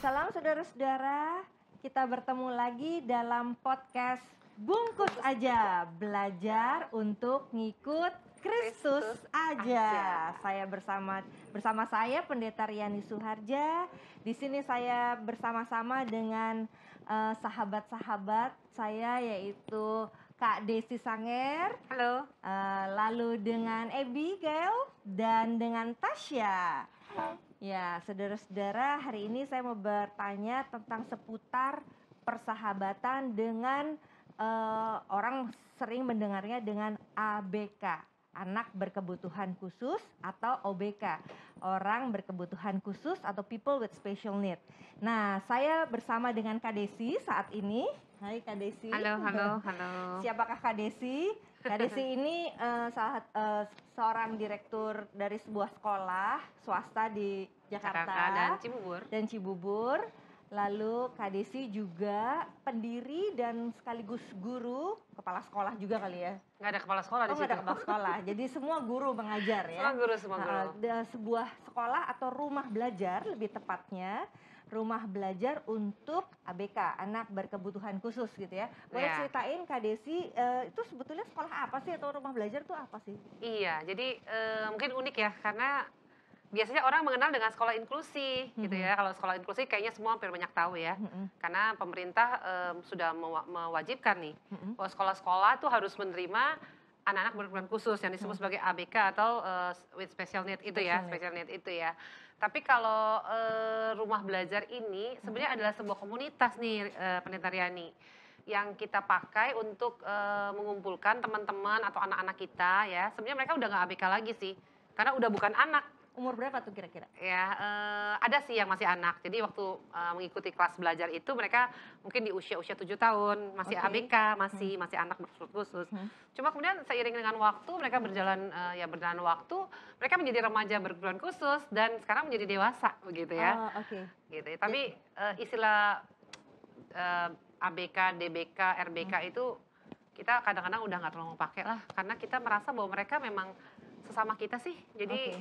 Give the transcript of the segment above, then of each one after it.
Salam saudara-saudara, kita bertemu lagi dalam podcast Bungkus Aja, belajar untuk ngikut Kristus aja. Saya bersama saya Pendeta Riani Suharja. Di sini saya bersama-sama dengan sahabat-sahabat saya, yaitu Kak Desi Sanger. Halo. Lalu dengan Abigail dan dengan Tasya. Ya, saudara-saudara, hari ini saya mau bertanya tentang seputar persahabatan dengan orang sering mendengarnya dengan ABK, anak berkebutuhan khusus, atau OBK, orang berkebutuhan khusus atau people with special need. Nah, saya bersama dengan Kak Desi saat ini. Hai Kak Desi. Halo. Siapakah Kak Desi? Kak Desi ini seorang direktur dari sebuah sekolah swasta di Jakarta dan Cibubur. Lalu Kak Desi juga pendiri dan sekaligus guru, kepala sekolah juga kali ya? Nggak ada kepala sekolah di situ. Nggak ada kepala sekolah, jadi semua guru mengajar ya? Semua guru. Sebuah sekolah atau rumah belajar, lebih tepatnya rumah belajar untuk ABK, anak berkebutuhan khusus gitu ya. Boleh ceritain Kak Desi, itu sebetulnya sekolah apa sih atau rumah belajar itu apa sih? Iya, jadi mungkin unik ya, karena biasanya orang mengenal dengan sekolah inklusi gitu ya. Kalau sekolah inklusi kayaknya semua hampir banyak tahu ya. Karena pemerintah sudah mewajibkan nih bahwa sekolah-sekolah tuh harus menerima anak-anak berkebutuhan khusus yang disebut sebagai ABK atau with special need itu ya, special need itu ya. Tapi kalau rumah belajar ini sebenarnya adalah sebuah komunitas nih, Pendeta Riani, yang kita pakai untuk mengumpulkan teman-teman atau anak-anak kita ya. Sebenarnya mereka udah nggak ABK lagi sih, karena udah bukan anak. Umur berapa tuh kira-kira? Ya, ada sih yang masih anak. Jadi waktu mengikuti kelas belajar itu mereka mungkin di usia-usia 7 tahun, masih ABK, masih anak berkebutuhan khusus. Cuma kemudian seiring dengan waktu mereka berjalan waktu, mereka menjadi remaja berkebutuhan khusus dan sekarang menjadi dewasa begitu ya. Gitu. Tapi istilah ABK, DBK, RBK itu kita kadang-kadang udah nggak terlalu pakai lah, karena kita merasa bahwa mereka memang sesama kita sih. Jadi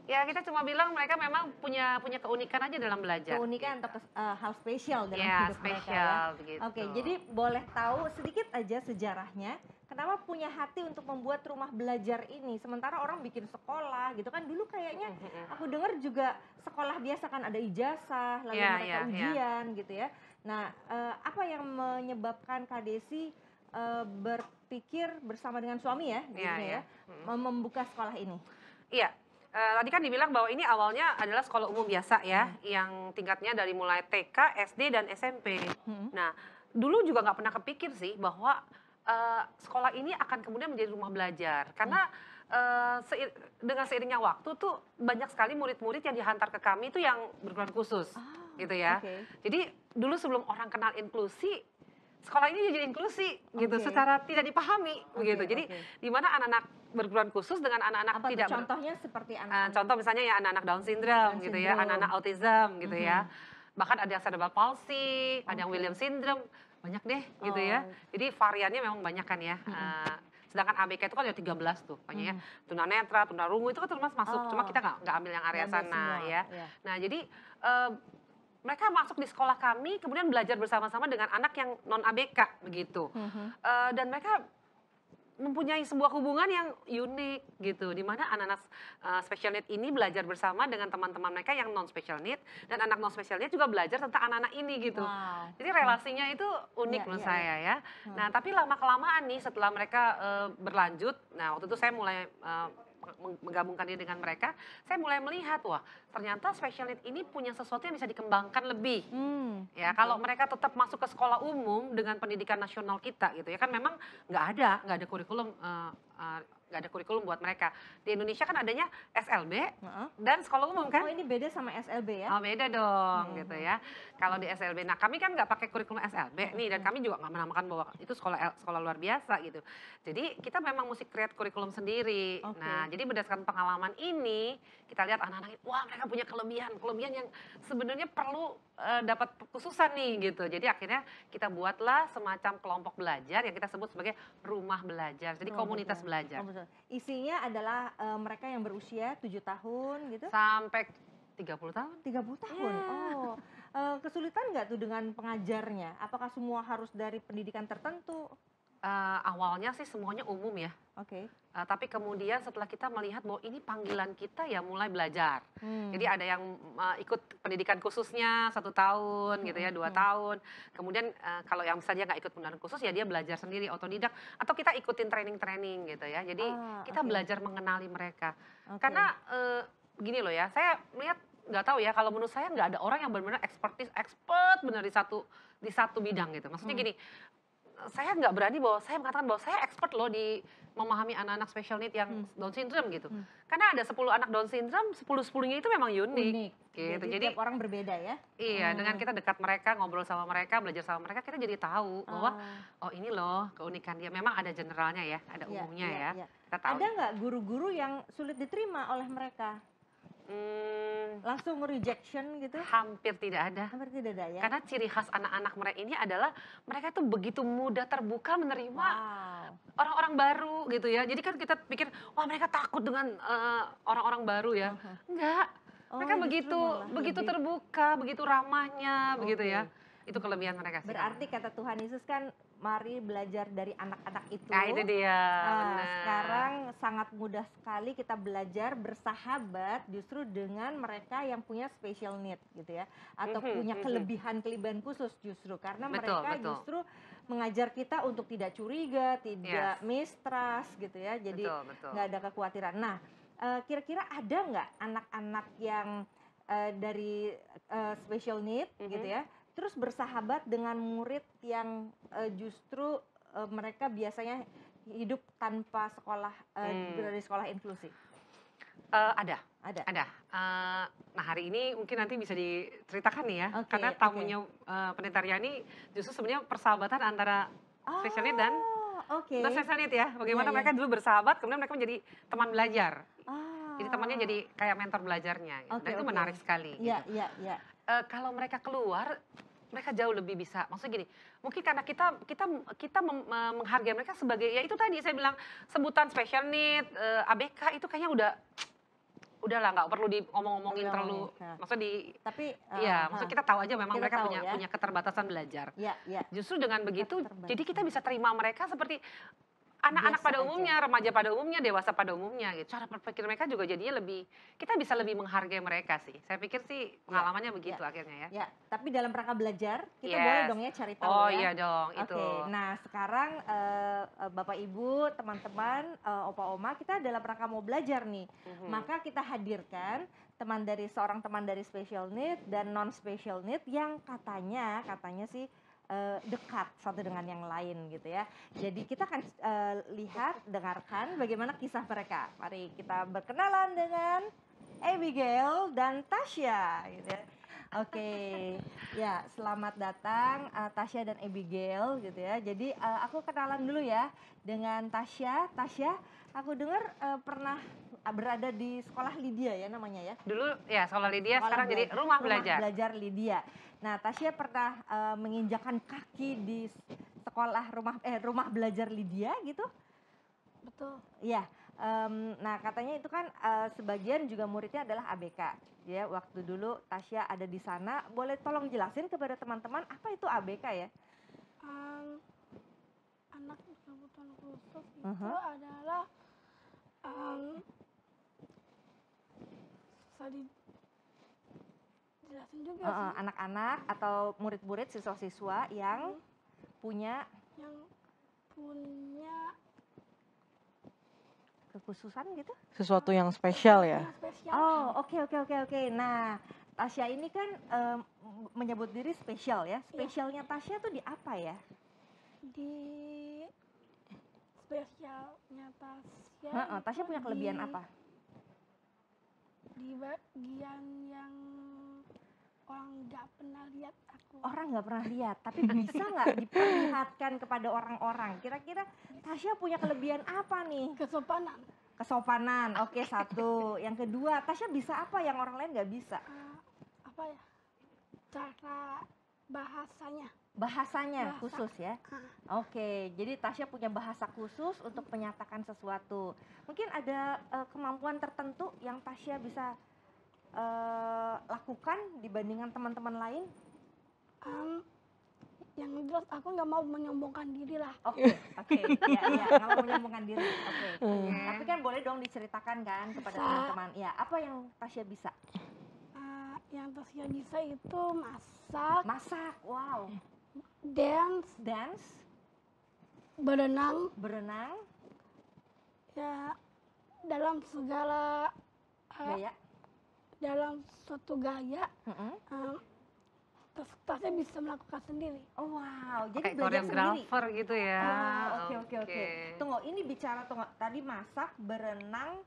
ya kita cuma bilang mereka memang punya keunikan aja dalam belajar. Keunikan gitu. Atau hal spesial dalam hidup mereka ya. Begitu. Oke, jadi boleh tahu sedikit aja sejarahnya, kenapa punya hati untuk membuat rumah belajar ini? Sementara orang bikin sekolah gitu kan, dulu kayaknya aku dengar juga sekolah biasa kan ada ijazah, lalu mereka ujian gitu ya. Nah, apa yang menyebabkan Kak Desi berpikir bersama dengan suami ya, membuka sekolah ini? Iya. Tadi kan dibilang bahwa ini awalnya adalah sekolah umum biasa ya, yang tingkatnya dari mulai TK, SD, dan SMP. Nah, dulu juga nggak pernah kepikir sih bahwa sekolah ini akan kemudian menjadi rumah belajar. Karena dengan seiringnya waktu tuh banyak sekali murid-murid yang dihantar ke kami itu yang berkebutuhan khusus, gitu ya. Jadi dulu sebelum orang kenal inklusi, sekolah ini jadi inklusi gitu, secara tidak dipahami begitu. Jadi di mana anak-anak berkebutuhan khusus dengan anak-anak tidak contohnya seperti anak-anak contoh misalnya ya anak-anak Down syndrome gitu ya, anak-anak autism gitu ya. Bahkan ada yang cerebral palsy, ada yang Williams syndrome, banyak deh gitu ya. Jadi variannya memang banyak kan ya. Sedangkan ABK itu kan ada 13 tuh, makanya tunanetra, tunarungu itu kan termasuk masuk. Cuma kita nggak ambil yang area sana ya. Nah jadi mereka masuk di sekolah kami, kemudian belajar bersama-sama dengan anak yang non ABK begitu. Dan mereka mempunyai sebuah hubungan yang unik gitu, di mana anak-anak special need ini belajar bersama dengan teman-teman mereka yang non special need, dan anak non special need juga belajar tentang anak-anak ini gitu. Jadi relasinya itu unik menurut saya ya. Nah tapi lama-kelamaan nih setelah mereka berlanjut, nah waktu itu saya mulai menggabungkan diri dengan mereka, saya mulai melihat wah ternyata special need ini punya sesuatu yang bisa dikembangkan lebih. Ya kalau mereka tetap masuk ke sekolah umum dengan pendidikan nasional kita gitu ya, kan memang nggak ada kurikulum nggak ada kurikulum buat mereka. Di Indonesia kan adanya SLB dan sekolah umum kan. Oh ini beda sama SLB ya? Oh beda dong gitu ya. Kalau di SLB, nah kami kan nggak pakai kurikulum SLB nih, dan kami juga nggak menamakan bahwa itu sekolah luar biasa gitu. Jadi kita memang mesti create kurikulum sendiri. Nah jadi berdasarkan pengalaman ini, kita lihat anak-anak ini, wah mereka punya kelebihan yang sebenarnya perlu dapat khususan nih gitu. Jadi akhirnya kita buatlah semacam kelompok belajar yang kita sebut sebagai rumah belajar. Jadi komunitas belajar. Isinya adalah mereka yang berusia 7 tahun gitu? Sampai 30 tahun. 30 tahun? Iya. Oh, kesulitan nggak tuh dengan pengajarnya? Apakah semua harus dari pendidikan tertentu? Awalnya sih semuanya umum ya. Oke. Tapi kemudian setelah kita melihat bahwa ini panggilan kita ya mulai belajar. Jadi ada yang ikut pendidikan khususnya 1 tahun gitu ya, 2 tahun. Kemudian kalau yang misalnya nggak ikut pendidikan khusus ya dia belajar sendiri otodidak. Atau kita ikutin training-training gitu ya. Jadi kita Oke. belajar mengenali mereka. Oke. Karena gini loh ya, saya melihat nggak tahu ya kalau menurut saya nggak ada orang yang benar-benar expert benar di satu bidang gitu. Maksudnya gini, saya nggak berani bahwa saya mengatakan bahwa saya expert loh di memahami anak-anak special need yang Down syndrome gitu. Karena ada 10 anak Down syndrome, 10-10-nya itu memang unik. Unik. Gitu. Jadi tiap orang berbeda ya? Iya, dengan kita dekat mereka, ngobrol sama mereka, belajar sama mereka, kita jadi tahu bahwa oh ini loh keunikan dia. Memang ada generalnya ya, ada Iya, umumnya iya, ya. iya. Kita tahu. Ada nggak guru-guru yang sulit diterima oleh mereka? Langsung rejection gitu? Hampir tidak ada. Hampir tidak ada ya? Karena ciri khas anak-anak mereka ini adalah mereka tuh begitu mudah terbuka menerima Wow. orang-orang baru gitu ya. Jadi kan kita pikir, wah mereka takut dengan orang-orang baru ya. Enggak, mereka justru begitu malah begitu lebih- terbuka, begitu ramahnya, begitu Oke. ya. Itu kelebihan mereka sih. Berarti kata Tuhan Yesus kan, mari belajar dari anak-anak itu. Nah itu dia, benar. Sekarang sangat mudah sekali kita belajar bersahabat justru dengan mereka yang punya special need gitu ya. Atau punya kelebihan-kelebihan khusus justru. Karena Betul, mereka betul. justru mengajar kita untuk tidak curiga, tidak mistrust gitu ya. Jadi Betul, betul. nggak ada kekhawatiran. Nah, kira-kira ada nggak anak-anak yang dari special need gitu ya, terus bersahabat dengan murid yang justru mereka biasanya hidup tanpa sekolah, dari sekolah inklusi? Ada. Ada? Ada. Nah hari ini mungkin nanti bisa diceritakan nih ya, Oke, karena oke. tamunya Pendeta Riani justru sebenarnya persahabatan antara special need dan Oke. non special need ya. Bagaimana Iya, iya. mereka dulu bersahabat, kemudian mereka menjadi teman belajar. Jadi Ah. temannya jadi kayak mentor belajarnya. Gitu. Oke, Dan itu oke. menarik sekali. Iya, Gitu. iya, iya. Kalau mereka keluar, mereka jauh lebih bisa. Maksudnya gini, mungkin karena kita menghargai mereka sebagai ya itu tadi saya bilang sebutan special need, ABK itu kayaknya udahlah nggak perlu diomong-omongin Perlu terlalu. ngomongin, ya. Maksudnya Tapi iya, maksudnya kita tahu aja memang kita mereka tahu punya ya. punya keterbatasan belajar. Iya, iya. Justru dengan begitu, Keterbatasan. jadi kita bisa terima mereka seperti anak-anak Biasa pada aja. umumnya, remaja pada umumnya, dewasa pada umumnya gitu. Cara berpikir mereka juga jadinya kita bisa lebih menghargai mereka sih. Saya pikir sih pengalamannya begitu akhirnya ya. Ya, tapi dalam rangka belajar kita Yes. boleh dong ya cari tahu Oh ya. iya dong, Oke, itu. nah sekarang Bapak Ibu, teman-teman, Opa Oma, kita dalam rangka mau belajar nih. Maka kita hadirkan seorang teman dari special need dan non special need yang katanya sih dekat satu dengan yang lain gitu ya. Jadi kita akan lihat, dengarkan bagaimana kisah mereka. Mari kita berkenalan dengan Abigail dan Tasya gitu ya. Oke, ya selamat datang Tasya dan Abigail gitu ya. Jadi aku kenalan dulu ya dengan Tasya. Tasya, aku dengar pernah berada di sekolah Lydia ya namanya ya. Dulu ya sekolah Lydia, sekarang jadi rumah belajar. Rumah belajar Lydia. Nah, Tasya pernah menginjakan kaki di sekolah rumah belajar Lydia gitu? Betul. Iya. Nah, katanya itu kan sebagian juga muridnya adalah ABK. Ya, waktu dulu Tasya ada di sana, boleh tolong jelasin kepada teman-teman apa itu ABK ya? Anak berkebutuhan khusus itu adalah susah dijelasin juga sih. Anak-anak atau murid-murid siswa-siswa yang punya Yang punya kekhususan gitu? Sesuatu yang spesial ya. yang spesial. Oh, oke. Nah, Tasya ini kan menyebut diri spesial ya. Spesialnya Tasya tuh di apa ya? Di spesialnya Tasya. Tasya itu punya kelebihan di- apa? Di bagian yang orang nggak pernah lihat aku. Orang nggak pernah lihat, tapi bisa nggak diperlihatkan kepada orang-orang? Kira-kira Tasya punya kelebihan apa nih? Kesopanan. Kesopanan, oke, satu. Yang kedua, Tasya bisa apa yang orang lain nggak bisa? Apa ya? Cara bahasanya. Bahasanya Bahasa. khusus ya? Oke, jadi Tasya punya bahasa khusus untuk menyatakan sesuatu. Mungkin ada kemampuan tertentu yang Tasya bisa lakukan dibandingkan teman-teman lain? Yang jelas aku nggak mau menyombongkan diri lah. Oke, ya, nggak mau menyombongkan diri. Oke. Tapi kan boleh dong diceritakan kan kepada Bisa. teman-teman. Ya, apa yang Tasya bisa? Yang Tasya bisa itu masak, Masak, wow. dance, Berenang, ya dalam segala gaya. dalam suatu gaya Mm-mm. Tasya bisa melakukan sendiri. Oh wow, jadi Kayak belajar sendiri. koreografer gitu ya. Oh, oke. Tunggu, ini bicara tadi masak, berenang,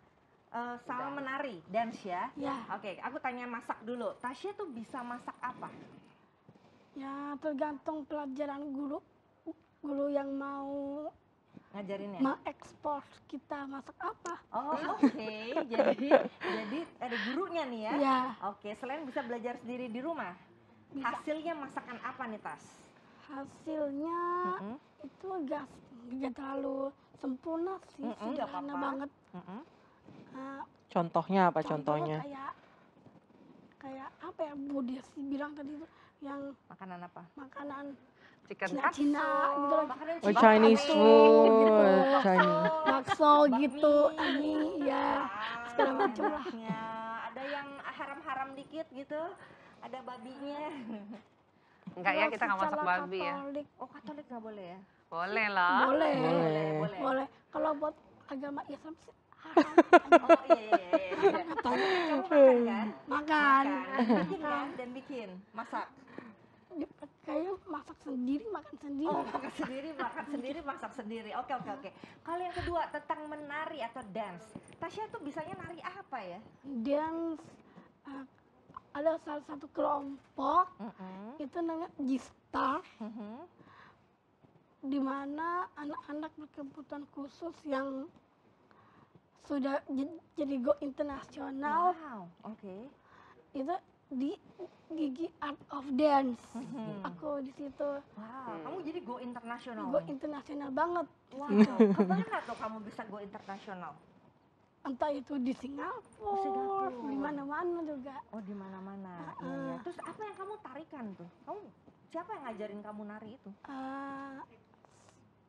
sama menari, dance ya. Ya, Oke, aku tanya masak dulu. Tasya tuh bisa masak apa? ya tergantung pelajaran guru yang mau Ngajarinnya? mengekspor kita masak apa. Oh, oke. Jadi ada gurunya nih ya. Ya, Oke, selain bisa belajar sendiri di rumah, bisa. hasilnya masakan apa nih Tas? Hasilnya Mm-mm. itu gak terlalu sempurna sih, Mm-mm, nggak sederhana apa-apa. banget. Mm-mm. Contohnya apa contohnya? Kayak apa ya Bu Desi bilang tadi itu yang Makanan apa? makanan Chicken Cina-Cina katsu. gitu loh. Makanan Oh, Cina. Chinese bakso food, gitu. Chinese. bakso Bakmi. gitu, ini ya Wow, segala macam lah. enaknya. Ada yang haram-haram dikit gitu? Ada babinya? Enggak ya, Kalau kita nggak masak secara babi ya. Katolik, Oh, Katolik nggak boleh ya? Boleh lah. boleh, Boleh. boleh. Kalau buat agama Islam sih haram. Oh iya. Tapi kamu makan kan? Makan. Bikin kan? Dan bikin, masak. Kayaknya masak sendiri, makan sendiri. Oh, makan sendiri, masak sendiri. Oke. Kalau yang kedua tentang menari atau dance, Tasya tuh bisanya nari apa ya? Dance, ada salah satu kelompok itu namanya G-Star, di mana anak-anak berkebutuhan khusus yang sudah jadi go internasional Wow, oke. itu di Gigi Art of Dance. Aku di situ Wow, kamu jadi go internasional. go internasional banget. Wow, kemana tuh kamu bisa go internasional? Entah itu di Singapura, Singapura. di mana-mana juga. Oh, di mana-mana. Iya. Terus apa yang kamu tarikan tuh? Siapa yang ngajarin kamu nari itu?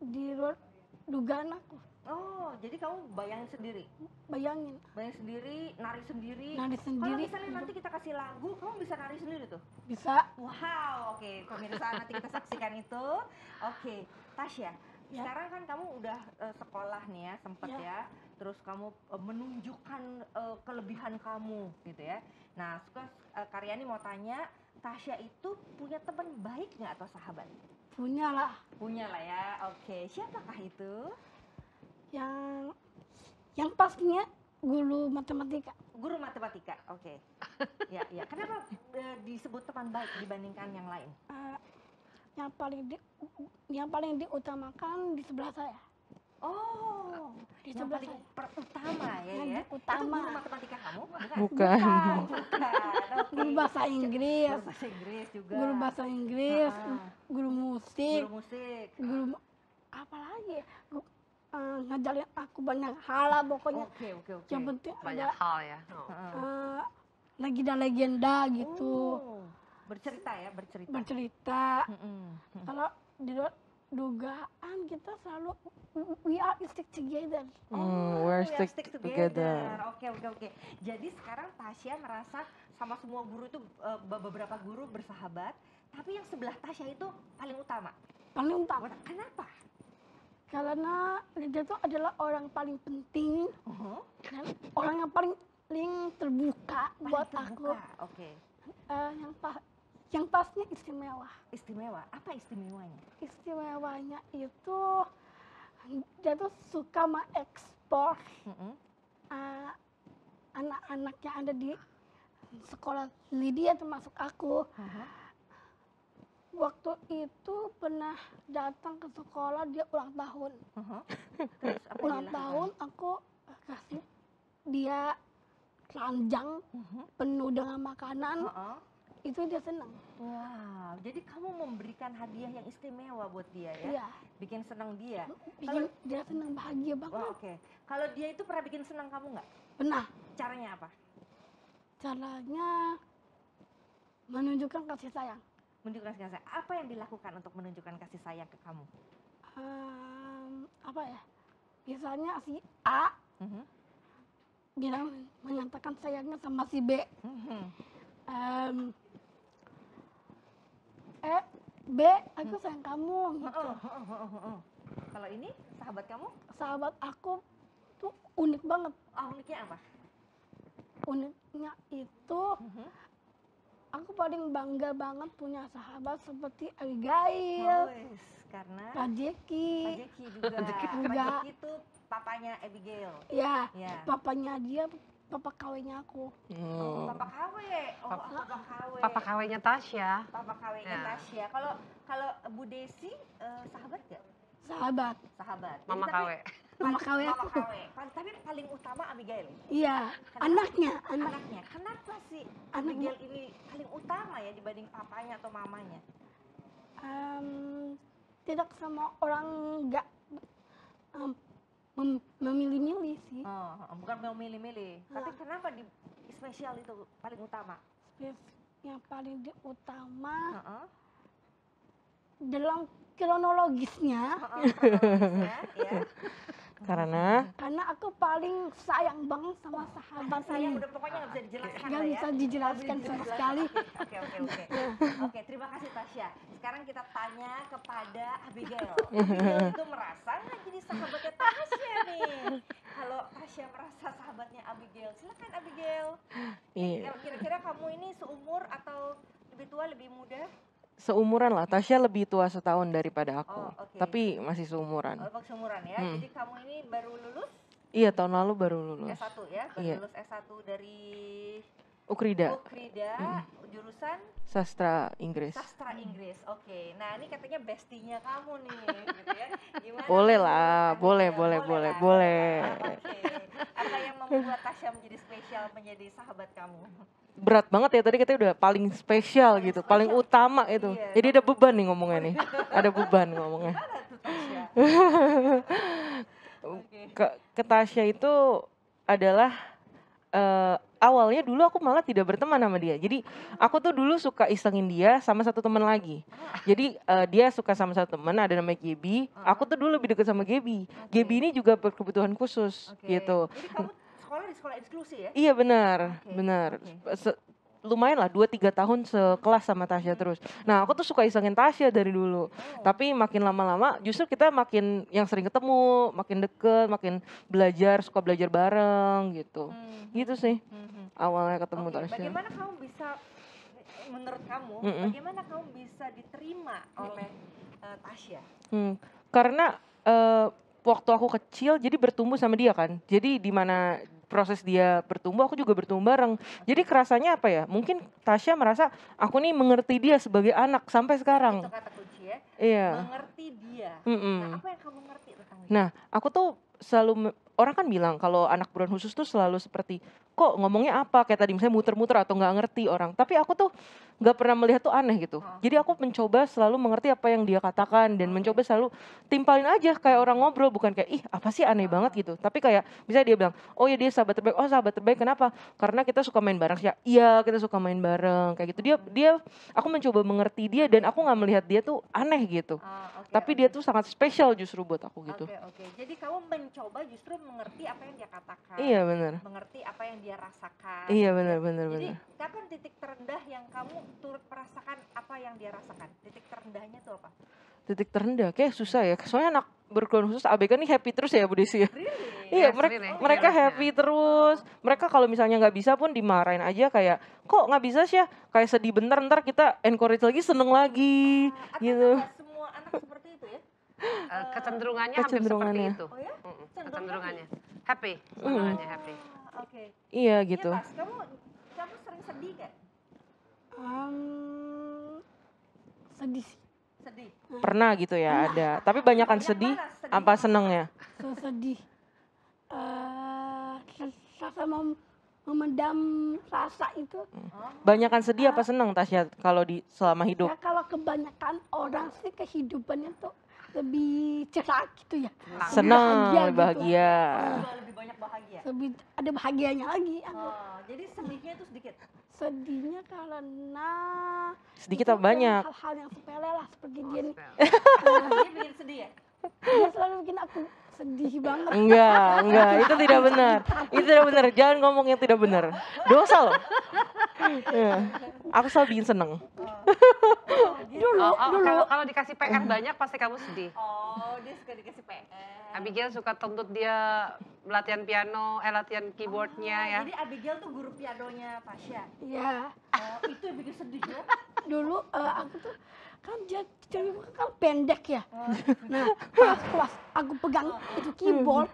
Di luar dugaan aku, Oh, jadi kamu bayangin sendiri. bayangin Bayangin sendiri, nari sendiri. nari Kalau sendiri misalnya nanti kita kasih lagu, kamu bisa nari sendiri tuh? bisa. Wow, oke. Pemirsa, nanti kita saksikan itu. Oke, Tasya, Ya. sekarang kan kamu udah sekolah nih ya, sempet Ya. ya. Terus kamu menunjukkan kelebihan kamu gitu ya. Nah, Karyani mau tanya, Tasya itu punya teman baik nggak atau sahabat? Punya lah Punya lah ya, oke. Siapakah itu? yang pastinya guru matematika. Guru matematika, oke. Ya. Kenapa disebut teman baik dibandingkan yang lain? Yang paling diutamakan di sebelah saya. Oh, Di yang sebelah paling saya. pertama ya. Yang Itu utama. guru matematika kamu? Bukan. Bukan. Bukan, oke. Guru bahasa Inggris, Guru bahasa Inggris juga. guru bahasa Inggris, Ah. guru musik, Guru musik. apa lagi ya? Ngajarin aku banyak hal lah pokoknya. Oke. Yang penting Banyak ada hal ya. Oh. legenda gitu, Oh, bercerita ya, bercerita. bercerita. Kalau di luar dugaan kita selalu we are stick together. We're we are stick together. Oke. Jadi sekarang Tasya merasa sama semua guru itu beberapa guru bersahabat, tapi yang sebelah Tasya itu paling utama. Paling utama. Kenapa? Karena dia itu adalah orang paling penting dan orang yang paling terbuka buat aku. Oke. Yang pastinya istimewa. Istimewa. Apa istimewanya? Istimewanya itu dia tuh suka mengekspor anak-anak yang ada di sekolah Lydia termasuk aku. Waktu itu pernah datang ke sekolah dia ulang tahun. Terus apa Ulang dilakukan? tahun aku kasih dia ranjang penuh dengan makanan. Itu dia senang. Wow, jadi kamu memberikan hadiah yang istimewa buat dia ya? Iya, Bikin senang dia. bikin dia senang bahagia banget. Oke. Kalau dia itu pernah bikin senang kamu nggak? Pernah. Caranya apa? Caranya menunjukkan kasih sayang. Menunjukkan kasih sayang. Apa yang dilakukan untuk menunjukkan kasih sayang ke kamu? Apa ya? Misalnya si A Mhm. bilang menyatakan sayangnya sama si B. Mhm. B, aku sayang kamu gitu. Kalau ini sahabat kamu? Sahabat aku tuh unik banget. Uniknya apa? Uniknya itu aku paling bangga banget punya sahabat seperti Abigail, Wes, karena Pak Jeki. Pak Jeki juga. Pak Juga. Jeki itu papanya Abigail. Ya, Ya. papanya dia, papa kawenya aku. Papa KW. Papa KW. Papa KW-nya Tasya. Papa KW-nya Ya. Tasya. Kalau Bu Desi sahabat gak? Sahabat, Sahabat. Jadi Mama tapi- KW. mama KW Mama aku. KW. Tapi paling utama Abigail. Iya, anaknya. Anaknya. Kenapa sih Abigail ini paling utama ya dibanding papanya atau mamanya? Tidak semua orang nggak memilih-milih sih. Bukan mau milih-milih. Tapi kenapa di spesial itu paling utama? Yang paling utama Heeh. dalam kronologisnya, Kronologisnya, ya. Karena karena aku paling sayang banget sama sahabat Sayang ini. udah pokoknya nggak bisa dijelaskan Nggak lah ya. bisa dijelaskan sama sekali. Oke. Oke, terima kasih Tasya. Sekarang kita tanya kepada Abigail. Abigail itu merasa nggak jadi sahabatnya Tasya nih? Kalau Tasya merasa sahabatnya Abigail, silakan Abigail. iya, Kira-kira kamu ini seumur atau lebih tua, lebih muda? seumuran lah. Tasya lebih tua setahun daripada aku. Oh, oke. Tapi masih seumuran. Oh, seumuran ya. Jadi kamu ini baru lulus Iya, tahun lalu baru lulus. S1 ya? Baru Iya. lulus S1 dari Ukrida, Ukrida, jurusan sastra Inggris. sastra Inggris. Oke. Nah, ini katanya bestinya kamu nih, gitu ya. Gimana? Boleh kamu lah, menurut boleh, Abigail? boleh, lah, boleh. Oke. Apa yang membuat Tasya menjadi spesial, menjadi sahabat kamu? Berat banget ya, tadi kita udah paling spesial Paling gitu, paling spesial. utama itu. Iya. Jadi ada beban nih ngomongnya nih. Ada beban ngomongnya. Gimana tuh Tasya? Oke. Ke Tasya itu adalah awalnya dulu aku malah tidak berteman sama dia. Jadi aku tuh dulu suka isengin dia sama satu teman lagi. Jadi dia suka sama satu teman ada namanya Gaby. Aku tuh dulu lebih dekat sama Gaby. Gaby ini juga berkebutuhan khusus Oke. gitu. Jadi kamu sekolah di sekolah inklusi ya? Iya benar, Oke, benar. oke. Lumayan lah 2-3 tahun sekelas sama Tasya terus. Nah aku tuh suka isengin Tasya dari dulu. Tapi makin lama-lama justru kita makin yang sering ketemu, makin deket, makin belajar, suka belajar bareng gitu. Gitu sih awalnya ketemu Oke, Tasya. bagaimana kamu bisa, menurut kamu, bagaimana kamu bisa diterima oleh Tasya? Karena waktu aku kecil jadi bertumbuh sama dia kan. Jadi di mana proses dia bertumbuh aku juga bertumbuh bareng. Jadi kerasanya apa ya? Mungkin Tasya merasa aku nih mengerti dia sebagai anak sampai sekarang. Itu kata kunci ya. Iya. Mengerti dia. Mm-mm. Nah, apa yang kamu ngerti tentang dia? Nah, aku tuh selalu orang kan bilang kalau anak berkebutuhan khusus tuh selalu seperti kok ngomongnya apa kayak tadi misalnya muter-muter atau nggak ngerti orang. Tapi aku tuh nggak pernah melihat tuh aneh gitu. Jadi aku mencoba selalu mengerti apa yang dia katakan dan mencoba selalu timpalin aja kayak orang ngobrol, bukan kayak ih apa sih aneh banget gitu. Tapi kayak misalnya dia bilang oh ya dia sahabat terbaik. Oh sahabat terbaik kenapa? Karena kita suka main bareng. Ya iya kita suka main bareng kayak gitu. Dia aku mencoba mengerti dia dan aku nggak melihat dia tuh aneh gitu. Oke, Tapi oke. dia tuh sangat spesial justru buat aku gitu. Oke. Jadi kamu mencoba justru mengerti apa yang dia katakan. Iya benar. Mengerti apa yang dia rasakan. Iya benar. Jadi kapan titik terendah yang kamu turut merasakan apa yang dia rasakan? Titik terendahnya tuh apa? Titik terendah kayak susah ya. Soalnya anak berkebutuhan khusus ABK nih happy terus ya Bu Desi ya. Really? Iya Yes, mereka really. mereka Harusnya. happy terus. Mereka kalau misalnya nggak bisa pun dimarahin aja kayak kok nggak bisa sih ya. Kayak sedih bentar ntar kita encourage lagi seneng lagi Atau gitu. nggak semua anak seperti itu ya? Kecenderungannya hampir seperti Kecenderungannya. itu. Oh ya? Kecenderungannya. Happy. Sebenarnya happy. Oke. Iya Iya, gitu. Tas, kamu sering sedih gak? Sedih sih. Sedih. Pernah gitu ya ada. Tapi banyakan Banyak sedih mana? Sedih apa apa? senengnya? Sedih. Rasa memendam rasa itu. Banyakan sedih apa seneng Tasya kalau di selama hidup? Ya kalau kebanyakan orang sih kehidupannya tuh lebih cerah gitu ya. Seneng, Bahagia gitu. bahagia. Juga lebih banyak bahagia. Iya. ada bahagianya lagi aku. Oh, jadi sedihnya itu sedikit. Sedihnya karena Sedikit itu apa banyak? hal-hal yang sepele lah seperti dia nih. Dia bikin sedih ya? Dia selalu bikin aku sedih banget. Enggak, itu tidak benar. Itu tidak benar. Jangan ngomong yang tidak benar. Dosa loh. Iya. Aku selalu bikin seneng. Kalau dikasih PR banyak pasti kamu sedih. Oh, dia suka dikasih PR. Abigail suka tuntut dia latihan piano, latihan keyboardnya ya. Jadi Abigail tuh guru pianonya Tasya. Iya. Oh, itu yang bikin sedih ya? Dulu aku tuh kan jadi kan pendek ya. Oh. Nah, pas aku pegang itu keyboard,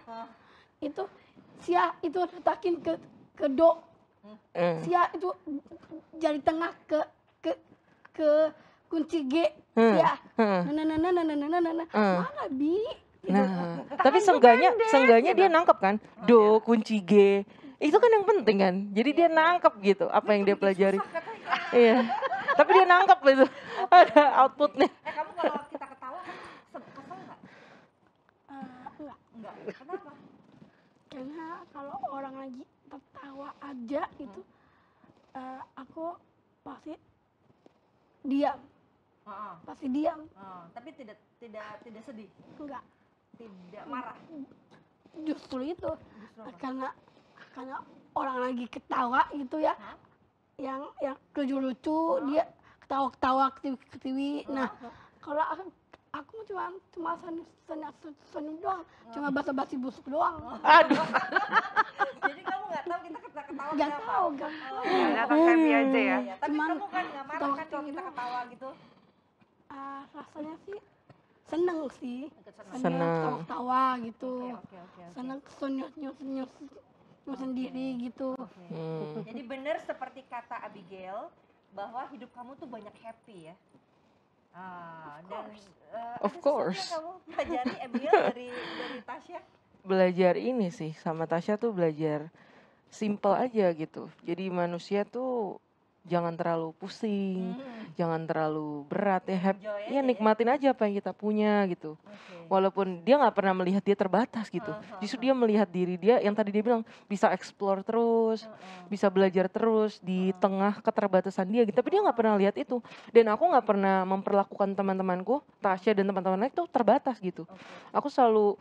itu Sia itu letakin ke do. Sia itu jari tengah ke kunci G. Sia. Mana Bi? Nah, tapi seenggaknya dia nangkep kan, do kunci G, itu kan yang penting kan. Jadi dia nangkep gitu apa yang dia pelajari. Iya, tapi dia nangkep itu, ada outputnya. Kamu kalau kita ketawa, kesel nggak? Enggak. Kenapa? Karena kalau orang lagi tertawa aja itu aku pasti diam. Pasti diam. Tapi tidak sedih, Enggak. tidak marah. Justru itu. Karena orang lagi ketawa gitu ya. Yang lucu-lucu dia ketawa-ketawa ketiwi. Nah, kalau aku cuma senyum doang, cuma basa-basi busuk doang. Aduh, Jadi kamu nggak tahu kita ketawa Gak kenapa? tahu. Datang happy aja ya. Iya, tapi Cuman kamu kan nggak marah kan kalau kita ketawa gitu? Rasanya sih seneng sih. Seneng. Ketawa gitu. Oke. Seneng senyum sendiri gitu. Jadi benar seperti kata Abigail bahwa hidup kamu tuh banyak happy ya. Dan Of ada sesuatu course. yang kamu pelajari Abigail dari Tasya? Belajar ini sih sama Tasya tuh belajar simple aja gitu. Jadi manusia tuh jangan terlalu pusing, jangan terlalu berat ya. Enjoy aja Ya nikmatin aja apa yang kita punya gitu. Walaupun dia nggak pernah melihat dia terbatas gitu. Justru dia melihat diri dia yang tadi dia bilang bisa explore terus, bisa belajar terus di tengah keterbatasan dia gitu. Tapi dia nggak pernah lihat itu. Dan aku nggak pernah memperlakukan teman-temanku, Tasya dan teman-teman lain itu terbatas gitu. Aku selalu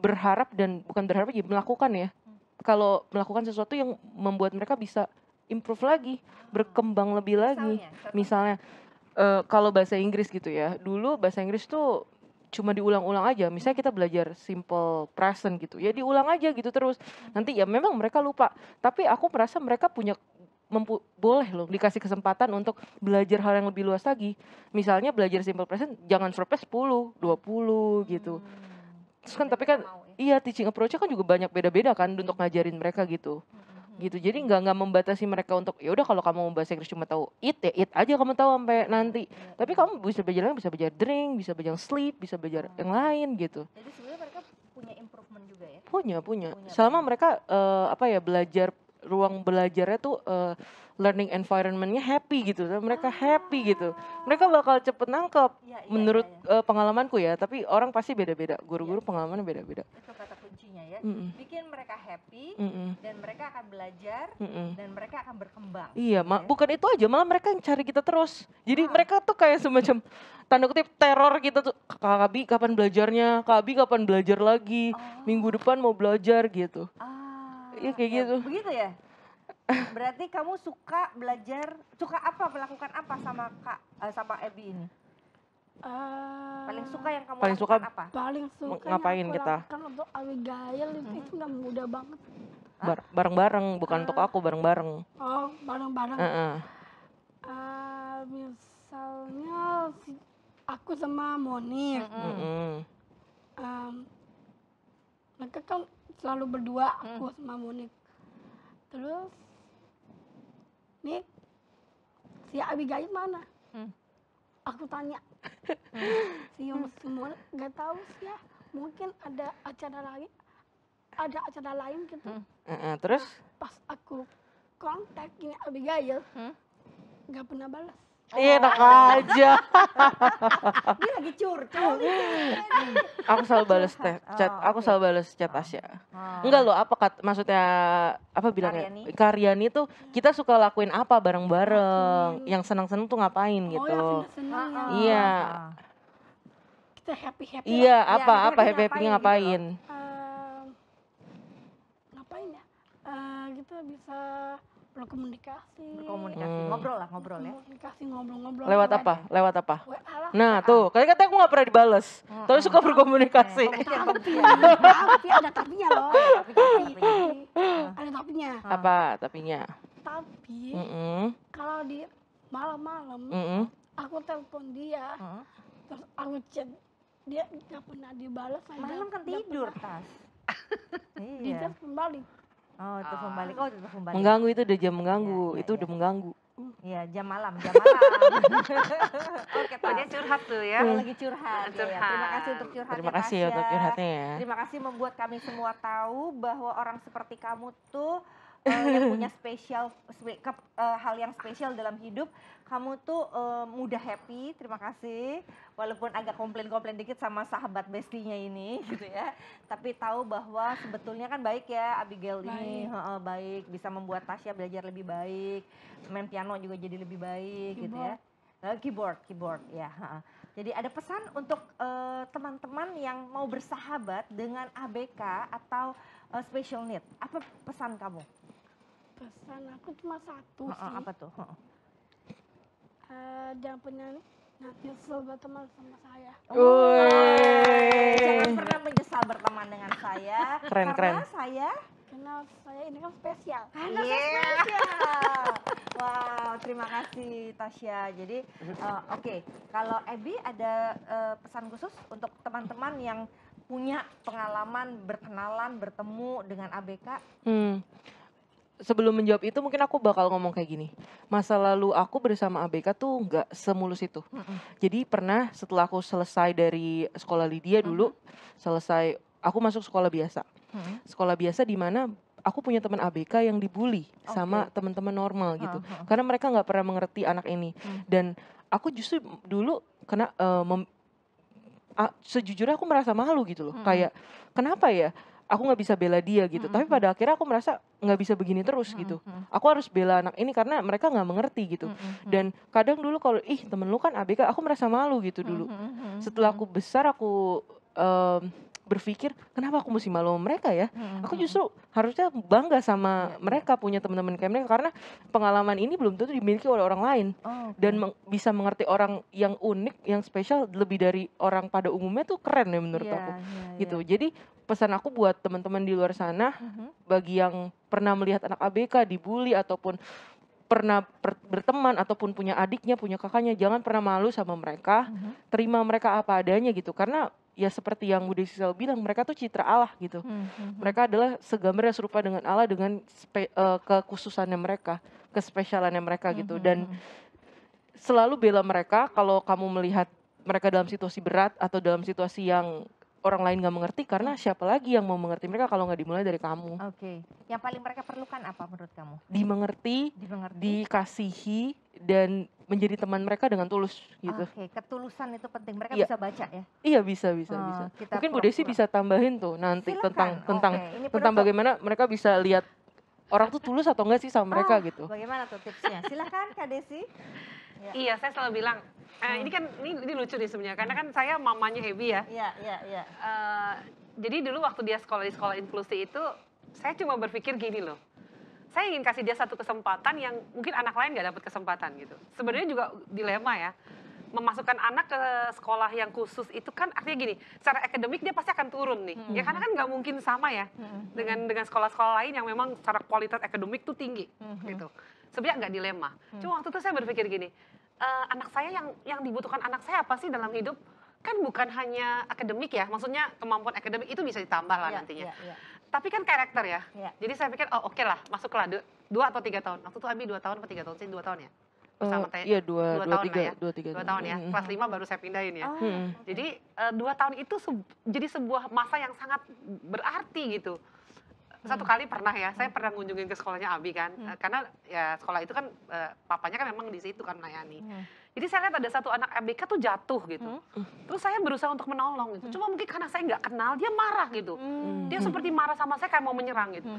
berharap dan bukan berharap ya melakukan ya. Kalau melakukan sesuatu yang membuat mereka bisa improve lagi, berkembang lebih lagi. Misalnya kalau bahasa Inggris gitu ya. Dulu bahasa Inggris tuh cuma diulang-ulang aja. Misalnya kita belajar simple present gitu. Ya diulang aja gitu terus. Nanti ya memang mereka lupa. Tapi aku merasa mereka punya boleh loh dikasih kesempatan untuk belajar hal yang lebih luas lagi. Misalnya belajar simple present jangan surplus 10, 20 gitu. Terus kan tapi kan iya teaching approach-nya kan juga banyak beda-beda kan untuk ngajarin mereka gitu. Gitu. Jadi nggak membatasi mereka untuk ya udah kalau kamu mau bahasa Inggris cuma tahu eat ya eat aja kamu tahu sampai nanti. Tapi kamu bisa belajar lain, bisa belajar drink, bisa belajar sleep, bisa belajar yang lain gitu. Jadi sebenarnya mereka punya improvement juga ya? Punya. Selama mereka belajar ruang belajarnya tuh learning environment-nya happy gitu. Mereka happy gitu. Mereka bakal cepet nangkep menurut pengalamanku ya. Tapi orang pasti beda-beda. Guru-guru pengalamannya beda-beda. Itu kata kuncinya ya. Bikin mereka happy dan mereka akan belajar dan mereka akan berkembang. Iya, bukan itu aja, malah mereka yang cari kita terus. Jadi mereka tuh kayak semacam tanda kutip teror kita tuh. Kak Abi kapan belajarnya? Kak Abi kapan belajar lagi? Minggu depan mau belajar gitu. Iya kayak gitu. Begitu ya? Berarti kamu suka belajar, suka apa, melakukan apa sama Abby ini? Paling suka yang kamu Paling lakukan suka apa? Paling suka ngapain kita? Kan untuk Abigail itu nggak mudah banget. Bareng-bareng, bukan untuk aku, bareng-bareng. Oh, bareng-bareng. Misalnya aku sama Monik. Mereka kan selalu berdua, aku sama Monik. Terus, nih, si Abigail mana? Aku tanya. Si Monik gak tahu sih ya. Mungkin ada acara lain gitu. Terus? Pas aku kontak ini Abigail, gak pernah balas. Iya, enak aja. Dia lagi curcol nih. Aku selalu balas chat, Oh, aku oke. selalu balas chat Tasya. Oh. Enggak loh, maksudnya apa bilangnya? Karyani tuh kita suka lakuin apa bareng-bareng. Lakuin. Yang senang-senang tuh ngapain Oh gitu. ya senang-senang ya. Iya. Kita happy-happy Iya, lah. apa happy-happy happy ngapain ngapain? Ngapain ya? Kita bisa berkomunikasi. Berkomunikasi, ngobrol lah, ngobrol ya. Komunikasi, ngobrol-ngobrol. Lewat apa? Lewat apa? WA lah. Nah, tuh, katanya aku nggak pernah dibales. Tapi suka berkomunikasi. Tapi ada tapinya loh. Ada tapinya. Apa tapinya? Tapi Mm-mm. kalau di malam-malam Mm-mm. aku telepon dia, terus aku chat dia nggak pernah dibalas. Malam kan tidur, Tas. Dia Iya. telepon balik. Oh, telepon balik. Oh, telepon balik. Mengganggu itu udah jam mengganggu. Iya, Itu iya. udah mengganggu. Iya, jam malam, jam malam. Oke, Oh, dia Tas. curhat tuh ya. Dia lagi curhat. Ya, ya. Terima kasih untuk curhatnya, Terima kasih Tasya. untuk curhatnya ya. Terima kasih membuat kami semua tahu bahwa orang seperti kamu tuh yang punya hal yang spesial dalam hidup. Kamu tuh mudah happy, terima kasih. Walaupun agak komplain-komplain dikit sama sahabat bestinya ini gitu ya. Tapi tahu bahwa sebetulnya kan baik ya Abigail ini. Baik, bisa membuat Tasya belajar lebih baik. Main piano juga jadi lebih baik gitu ya. Keyboard ya. Jadi ada pesan untuk teman-teman yang mau bersahabat dengan ABK atau special need. Apa pesan kamu? Pesan aku cuma satu sih. Apa tuh? Jangan pernah nyesel berteman sama saya. Jangan pernah menyesal berteman dengan saya. Keren, karena keren. saya Karena saya ini kan spesial. spesial. Wow, terima kasih Tasya. Jadi oke, kalau Abby ada pesan khusus untuk teman-teman yang punya pengalaman berkenalan, bertemu dengan ABK? Sebelum menjawab itu mungkin aku bakal ngomong kayak gini. Masa lalu aku bersama ABK tuh nggak semulus itu. Jadi pernah setelah aku selesai dari sekolah Lydia dulu, selesai aku masuk sekolah biasa. Sekolah biasa di mana aku punya teman ABK yang dibully sama teman-teman normal gitu. Karena mereka nggak pernah mengerti anak ini. Dan aku justru dulu kena sejujurnya aku merasa malu gitu loh. Kayak kenapa ya? Aku nggak bisa bela dia gitu, tapi pada akhirnya aku merasa nggak bisa begini terus gitu. Aku harus bela anak ini karena mereka nggak mengerti gitu. Dan kadang dulu kalau temen lu kan ABK, aku merasa malu gitu dulu. Setelah aku besar aku berpikir kenapa aku mesti malu sama mereka ya? Aku justru harusnya bangga sama mereka punya teman-teman kayak mereka karena pengalaman ini belum tentu dimiliki oleh orang lain. Dan bisa mengerti orang yang unik, yang spesial lebih dari orang pada umumnya tuh keren ya menurut aku. Gitu. Jadi pesan aku buat teman-teman di luar sana, bagi yang pernah melihat anak ABK dibully ataupun pernah berteman ataupun punya adiknya, punya kakaknya, jangan pernah malu sama mereka, terima mereka apa adanya gitu. Karena ya seperti yang Budi Sisel bilang, mereka tuh citra Allah gitu. Mereka adalah segambar yang serupa dengan Allah dengan kekhususannya mereka, kespesialannya mereka gitu. Dan selalu bela mereka kalau kamu melihat mereka dalam situasi berat atau dalam situasi yang orang lain nggak mengerti, karena siapa lagi yang mau mengerti mereka kalau nggak dimulai dari kamu. Oke. Yang paling mereka perlukan apa menurut kamu? Dimengerti, dikasihi, dan menjadi teman mereka dengan tulus gitu. Oke, ketulusan itu penting. Mereka Iya. bisa baca ya? Iya bisa. Kita Mungkin Bu Desi bisa tambahin tuh nanti Silakan. tentang bagaimana mereka bisa lihat orang tuh tulus atau enggak sih sama mereka gitu. Bagaimana tuh tipsnya? Silakan Kak Desi. Iya, saya selalu bilang, ini kan ini lucu nih sebenarnya, karena kan saya mamanya Happy ya. Iya. Jadi dulu waktu dia sekolah di sekolah inklusi itu, saya cuma berpikir gini loh, saya ingin kasih dia satu kesempatan yang mungkin anak lain nggak dapat kesempatan gitu. Sebenarnya juga dilema ya, memasukkan anak ke sekolah yang khusus itu kan artinya gini, secara akademik dia pasti akan turun nih, ya karena kan nggak mungkin sama ya dengan sekolah-sekolah lain yang memang secara kualitas akademik tuh tinggi gitu. Sebenarnya nggak dilema. Cuma waktu itu saya berpikir gini, anak saya yang dibutuhkan anak saya apa sih dalam hidup? Kan bukan hanya akademik ya, maksudnya kemampuan akademik itu bisa ditambah lah nantinya. Tapi kan karakter ya. Jadi saya pikir, oh oke lah, masuklah 2 atau 3 tahun. Waktu itu Abi 2 tahun atau 3 tahun sih, 2 tahun ya? Bersama Iya 2 tahun lah ya. 2 tahun ya. Kelas 5 baru saya pindahin ya. Jadi 2 tahun itu jadi sebuah masa yang sangat berarti gitu. Satu kali pernah ya, saya pernah ngunjungin ke sekolahnya Abi kan, karena ya sekolah itu kan papanya kan memang di situ kan melayani. Jadi saya lihat ada satu anak ABK tuh jatuh gitu. Terus saya berusaha untuk menolong gitu. Cuma mungkin karena saya nggak kenal, dia marah gitu. Dia seperti marah sama saya kayak mau menyerang gitu.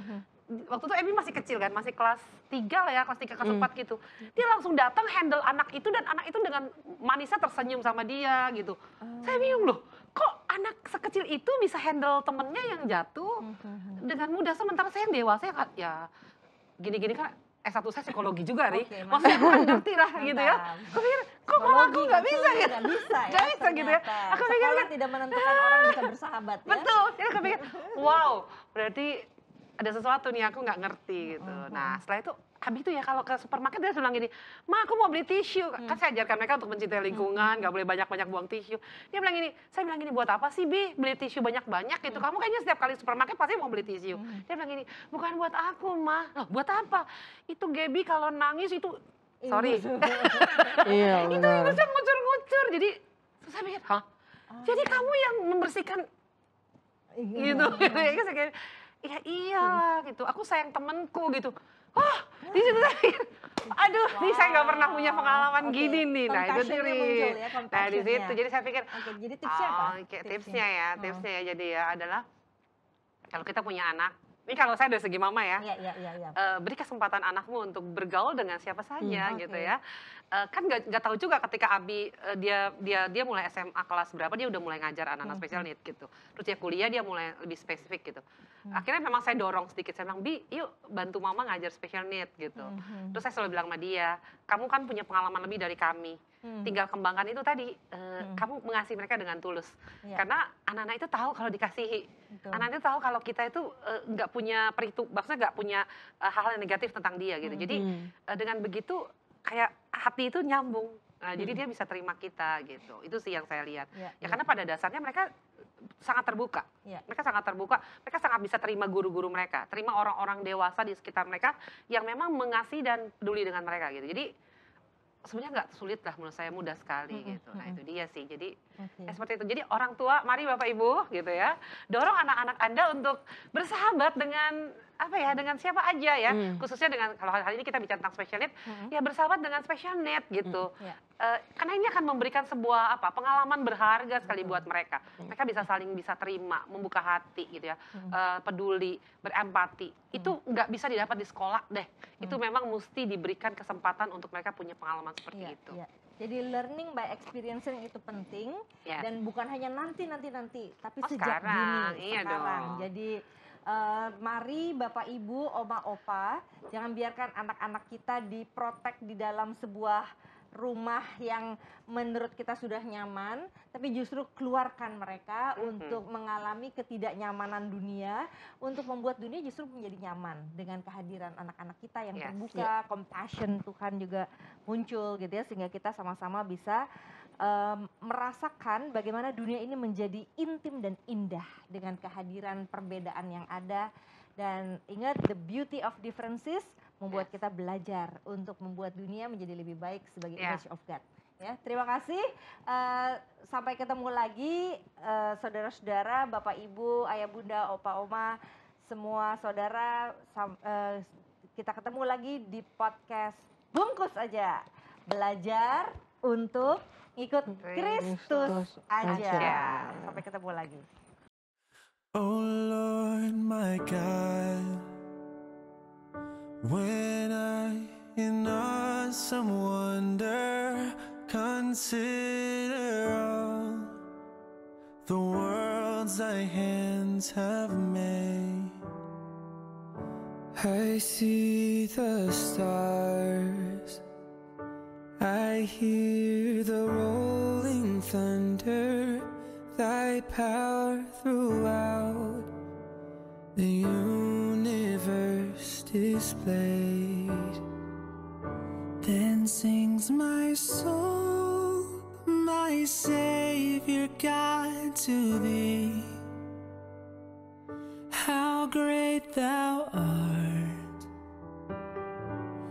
Waktu itu Ebi masih kecil kan, masih kelas 3 lah ya, kelas 3 kelas 4 gitu. Dia langsung datang handle anak itu dan anak itu dengan manisnya tersenyum sama dia gitu. Saya bingung loh, kok anak sekecil itu bisa handle temennya yang jatuh dengan mudah, sementara saya yang dewasa ya gini-gini kan. S1 saya psikologi juga, Ri. Maksudnya aku ngerti lah gitu ya. Aku pikir, kok malah aku nggak bisa ya? Nggak bisa ya, Nggak bisa gitu ya. Aku pikir sekolah tidak menentukan orang bisa bersahabat ya. betul. Jadi aku pikir, wow, berarti ada sesuatu nih aku nggak ngerti gitu. Nah setelah itu Abi tuh ya kalau ke supermarket dia bilang gini, Ma aku mau beli tisu. Kan saya ajarkan mereka untuk mencintai lingkungan, nggak boleh banyak-banyak buang tisu. Dia bilang gini, saya bilang gini, buat apa sih Bi beli tisu banyak-banyak gitu? Kamu kayaknya setiap kali supermarket pasti mau beli tisu. Dia bilang gini, bukan buat aku Ma. Loh buat apa? Itu Gaby kalau nangis itu, sorry. Iya Itu benar. ingusnya ngucur-ngucur. Jadi saya pikir, hah? Jadi kamu yang membersihkan gitu. Saya kayak, ya iya gitu. Aku sayang temenku gitu. Wah, di situ saya pikir, aduh, nih saya nggak pernah punya pengalaman gini nih. Nah itu Compassion-nya Ri. muncul ya, Nah di compassion-nya. situ, jadi saya pikir, Oke, jadi tipsnya apa? oke, tipsnya ya, jadi ya adalah kalau kita punya anak, ini kalau saya dari segi mama ya, Iya. beri kesempatan anakmu untuk bergaul dengan siapa saja gitu Oke. ya. Kan nggak tahu juga ketika Abi dia mulai SMA kelas berapa dia udah mulai ngajar anak-anak special need gitu. Terus dia kuliah dia mulai lebih spesifik gitu. Akhirnya memang saya dorong sedikit, saya bilang, Bi yuk bantu mama ngajar special need gitu. Terus saya selalu bilang sama dia, kamu kan punya pengalaman lebih dari kami. Tinggal kembangkan itu tadi, kamu mengasihi mereka dengan tulus. Iya. Karena anak-anak itu tahu kalau dikasihi. Betul. Anak-anak itu tahu kalau kita itu nggak punya maksudnya nggak punya hal yang negatif tentang dia gitu. Jadi dengan begitu kayak hati itu nyambung. Nah, jadi dia bisa terima kita gitu. Itu sih yang saya lihat. Ya karena pada dasarnya mereka sangat terbuka. Mereka sangat terbuka. Mereka sangat bisa terima guru-guru mereka, terima orang-orang dewasa di sekitar mereka yang memang mengasihi dan peduli dengan mereka gitu. Jadi sebenarnya nggak sulit lah menurut saya, mudah sekali gitu. Nah itu dia sih. Jadi ya seperti itu. Jadi orang tua, mari Bapak Ibu gitu ya, dorong anak-anak Anda untuk bersahabat dengan dengan siapa aja ya, khususnya dengan kalau hari ini kita bicara tentang special need, ya bersahabat dengan special need gitu. Karena ini akan memberikan sebuah pengalaman berharga sekali buat mereka. Mereka bisa terima, membuka hati gitu ya, peduli, berempati. Itu nggak bisa didapat di sekolah deh. Itu memang mesti diberikan kesempatan untuk mereka punya pengalaman seperti itu. Jadi learning by experiencing itu penting dan bukan hanya nanti, tapi sejak sekarang, dini, iya sekarang. dong. Jadi mari Bapak Ibu, Oma Opa, jangan biarkan anak-anak kita diprotek di dalam sebuah rumah yang menurut kita sudah nyaman, tapi justru keluarkan mereka untuk mengalami ketidaknyamanan dunia, untuk membuat dunia justru menjadi nyaman dengan kehadiran anak-anak kita yang terbuka, compassion Tuhan juga muncul gitu ya, sehingga kita sama-sama bisa merasakan bagaimana dunia ini menjadi intim dan indah dengan kehadiran perbedaan yang ada. Dan ingat, the beauty of differences membuat kita belajar untuk membuat dunia menjadi lebih baik sebagai image of God. Ya, terima kasih. Sampai ketemu lagi, saudara-saudara, Bapak Ibu, Ayah Bunda, Opa Oma, semua saudara. Kita ketemu lagi di podcast Bungkus Aja, belajar untuk ikut Kristus aja. Sampai ketemu lagi. Oh Lord, my God, when I in awesome wonder consider all the worlds thy hands have made, I see the stars, I hear the rolling thunder, thy power throughout the universe displayed. Then sings my soul, my Savior God, to thee. How great thou art,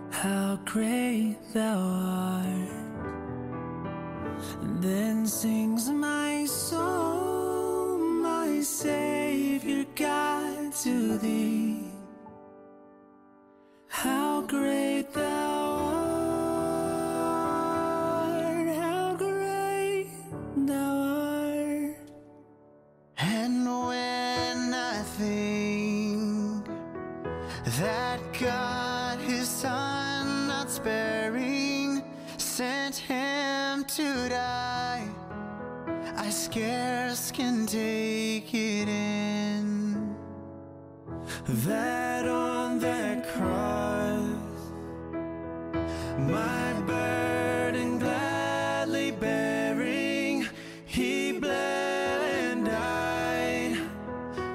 how great thou art. Then sings my soul, my Savior God, to thee. that God, his son, not sparing, sent him to die. I scarce can take it in, that on that cross, my burden gladly bearing, he bled and died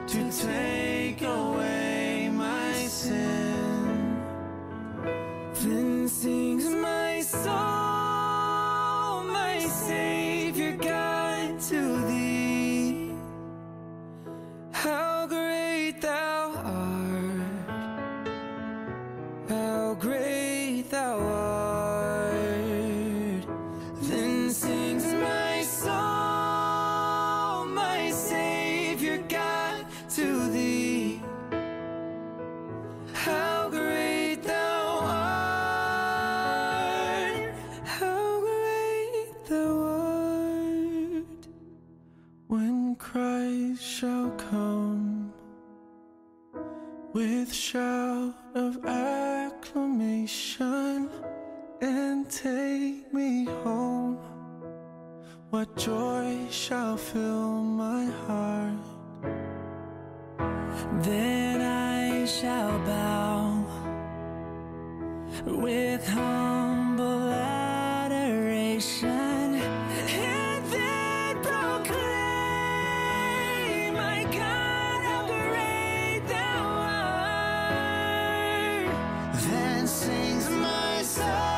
to take away my sin. Then sings my soul, my Savior God, to thee. How great thou art, how great thou art. Then sings my soul, my Savior God, to thee. How great thou art, how great thou art. When Christ shall come with shout of acclamation and take me home, what joy shall fill my heart. Then I shall bow with humble adoration and then proclaim, my God, how great thou art. Then sings my soul,